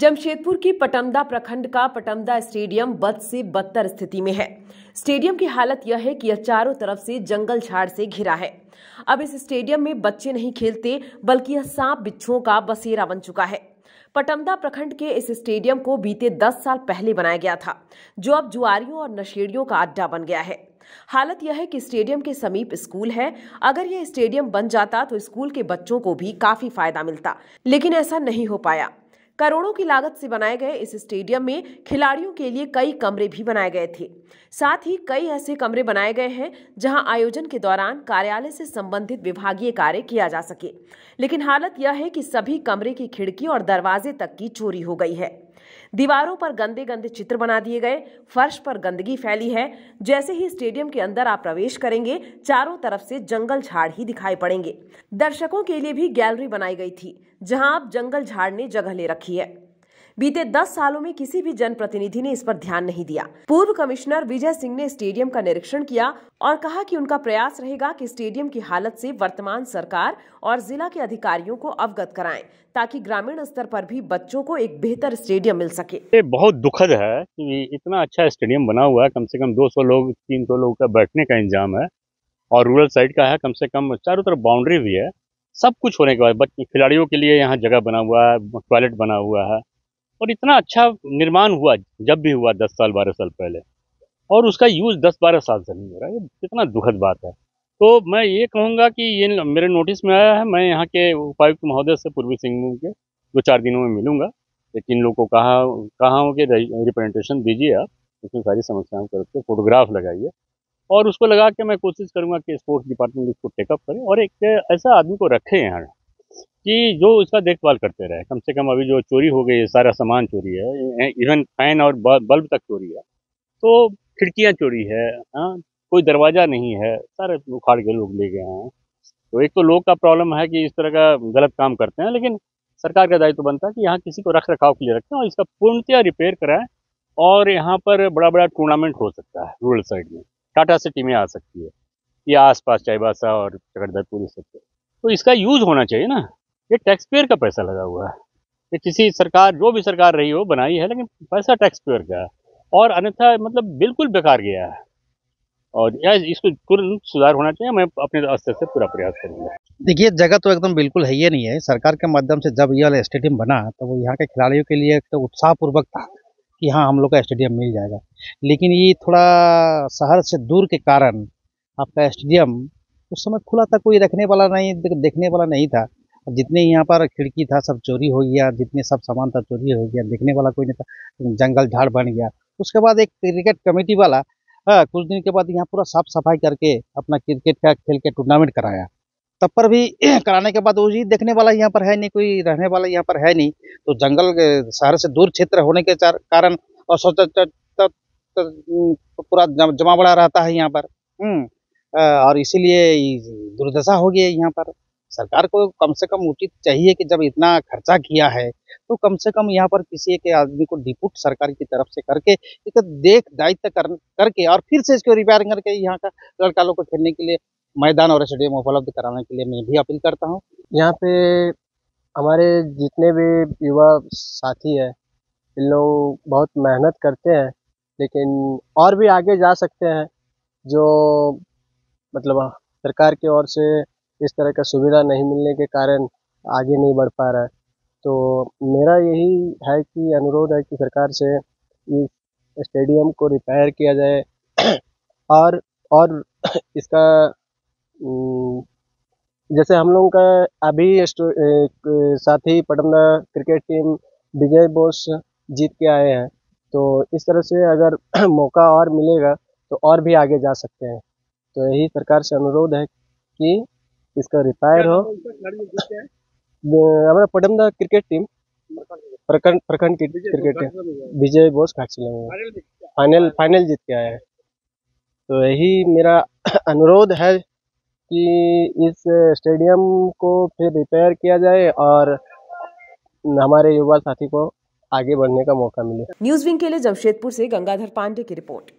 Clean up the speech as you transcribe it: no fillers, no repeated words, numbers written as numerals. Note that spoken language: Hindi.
जमशेदपुर की पटमदा प्रखंड का पटमदा स्टेडियम बद से बदतर स्थिति में है। स्टेडियम की हालत यह है कि यह चारों तरफ से जंगल झाड़ से घिरा है। अब इस स्टेडियम में बच्चे नहीं खेलते, बल्कि यह सांप बिच्छुओं का बसेरा बन चुका है। पटमदा प्रखंड के इस स्टेडियम को बीते 10 साल पहले बनाया गया था, जो अब जुआरियों और नशेड़ियों का अड्डा बन गया है। हालत यह है कि स्टेडियम के समीप स्कूल है। अगर यह स्टेडियम बन जाता तो स्कूल के बच्चों को भी काफी फायदा मिलता, लेकिन ऐसा नहीं हो पाया। करोड़ों की लागत से बनाए गए इस स्टेडियम में खिलाड़ियों के लिए कई कमरे भी बनाए गए थे। साथ ही कई ऐसे कमरे बनाए गए हैं जहां आयोजन के दौरान कार्यालय से संबंधित विभागीय कार्य किया जा सके, लेकिन हालत यह है कि सभी कमरे की खिड़की और दरवाजे तक की चोरी हो गई है। दीवारों पर गंदे गंदे चित्र बना दिए गए, फर्श पर गंदगी फैली है। जैसे ही स्टेडियम के अंदर आप प्रवेश करेंगे, चारों तरफ से जंगल झाड़ ही दिखाई पड़ेंगे। दर्शकों के लिए भी गैलरी बनाई गई थी, जहां अब जंगल झाड़ ने जगह ले रखी है। बीते 10 सालों में किसी भी जनप्रतिनिधि ने इस पर ध्यान नहीं दिया। पूर्व कमिश्नर विजय सिंह ने स्टेडियम का निरीक्षण किया और कहा कि उनका प्रयास रहेगा कि स्टेडियम की हालत से वर्तमान सरकार और जिला के अधिकारियों को अवगत कराएं, ताकि ग्रामीण स्तर पर भी बच्चों को एक बेहतर स्टेडियम मिल सके। ये बहुत दुखद है कि इतना अच्छा स्टेडियम बना हुआ है, कम से कम 200 लोग 300 लोग का बैठने का इंतजाम है और रूरल साइड का है, कम से कम चारों तरफ बाउंड्री भी है। सब कुछ होने के बाद बच्चे खिलाड़ियों के लिए यहाँ जगह बना हुआ है, टॉयलेट बना हुआ है और इतना अच्छा निर्माण हुआ जब भी हुआ 10 साल 12 साल पहले, और उसका यूज 10-12 साल से नहीं हो रहा है। ये कितना दुखद बात है। तो मैं ये कहूँगा कि ये मेरे नोटिस में आया है। मैं यहाँ के उपायुक्त महोदय से पूर्वी सिंहभूम के 2-4 दिनों में मिलूंगा। लेकिन इन लोग को कहा हो कि रिप्रेजेंटेशन दीजिए, आप इसमें सारी समस्याओं करके फोटोग्राफ लगाइए और उसको लगा के मैं कोशिश करूंगा कि स्पोर्ट्स डिपार्टमेंट इसको टेकअप करे और एक ऐसा आदमी को रखे यहाँ कि जो इसका देखभाल करते रहे। कम से कम अभी जो चोरी हो गई है, सारा सामान चोरी है, इवन फैन और बल्ब तक चोरी है, तो खिड़कियाँ चोरी है, हाँ, कोई दरवाजा नहीं है, सारे उखाड़ के लोग ले गए हैं। तो एक तो लोग का प्रॉब्लम है कि इस तरह का गलत काम करते हैं, लेकिन सरकार का दायित्व बनता है कि यहाँ किसी को रख रखाव के लिए रखें और इसका पूर्णतया रिपेयर कराएं। और यहाँ पर बड़ा बड़ा टूर्नामेंट हो सकता है रूरल साइड में, टाटा से टीमें आ सकती है या आसपास चाईबासा और चकड़धरपुर से। तो इसका यूज होना चाहिए ना। ये टैक्स पेयर का पैसा लगा हुआ है। ये किसी सरकार, जो भी सरकार रही हो, बनाई है, लेकिन पैसा टैक्स पेयर का है और अन्यथा मतलब बिल्कुल बेकार गया है और इसको तुरंत सुधार होना चाहिए। मैं अपने स्तर से पूरा प्रयास करूंगा। देखिए, जगह तो एकदम बिल्कुल है ही नहीं है। सरकार के माध्यम से जब ये वाला स्टेडियम बना तो वो यहाँ के खिलाड़ियों के लिए एक तो उत्साहपूर्वक था कि हाँ, हम लोग का स्टेडियम मिल जाएगा। लेकिन ये थोड़ा शहर से दूर के कारण आपका स्टेडियम उस समय खुला था, कोई रखने वाला नहीं, देखने वाला नहीं था। जितने यहाँ पर खिड़की था सब चोरी हो गया, जितने सब सामान था चोरी हो गया, देखने वाला कोई नहीं था, जंगल झाड़ बन गया। उसके बाद एक क्रिकेट कमेटी वाला कुछ दिन के बाद यहाँ पूरा साफ सफाई करके अपना क्रिकेट का खेल के टूर्नामेंट कराया। तब पर भी कराने के बाद वो जी देखने वाला यहाँ पर है नहीं, कोई रहने वाला यहाँ पर है नहीं। तो जंगल शहर से दूर क्षेत्र होने के कारण और पूरा जमा बड़ा रहता है यहाँ पर। और इसीलिए दुर्दशा हो गई है यहाँ पर। सरकार को कम से कम उचित चाहिए कि जब इतना खर्चा किया है तो कम से कम यहाँ पर किसी एक आदमी को डिप्यूट सरकार की तरफ से करके इसका देख दायित्व करके और फिर से इसको रिपेयर करके यहाँ का लड़का लोग को खेलने के लिए मैदान और स्टेडियम उपलब्ध कराने के लिए मैं भी अपील करता हूँ। यहाँ पे हमारे जितने भी युवा साथी हैं, इन लोग बहुत मेहनत करते हैं, लेकिन और भी आगे जा सकते हैं। जो मतलब सरकार की ओर से इस तरह का सुविधा नहीं मिलने के कारण आगे नहीं बढ़ पा रहा है। तो मेरा यही है कि अनुरोध है कि सरकार से इस स्टेडियम को रिपेयर किया जाए और इसका जैसे हम लोगों का अभी साथी पटमदा क्रिकेट टीम विजय बोस जीत के आए हैं, तो इस तरह से अगर मौका और मिलेगा तो और भी आगे जा सकते हैं। तो यही सरकार से अनुरोध है कि इसका रिपेयर हो। हमारा पटमदा क्रिकेट टीम प्रखंड की क्रिकेट टीम विजय बोस घाटशिला फाइनल जीत के आया है। तो यही मेरा अनुरोध है कि इस स्टेडियम को फिर रिपेयर किया जाए और हमारे युवा साथी को आगे बढ़ने का मौका मिले। न्यूज़ विंग के लिए जमशेदपुर से गंगाधर पांडे की रिपोर्ट।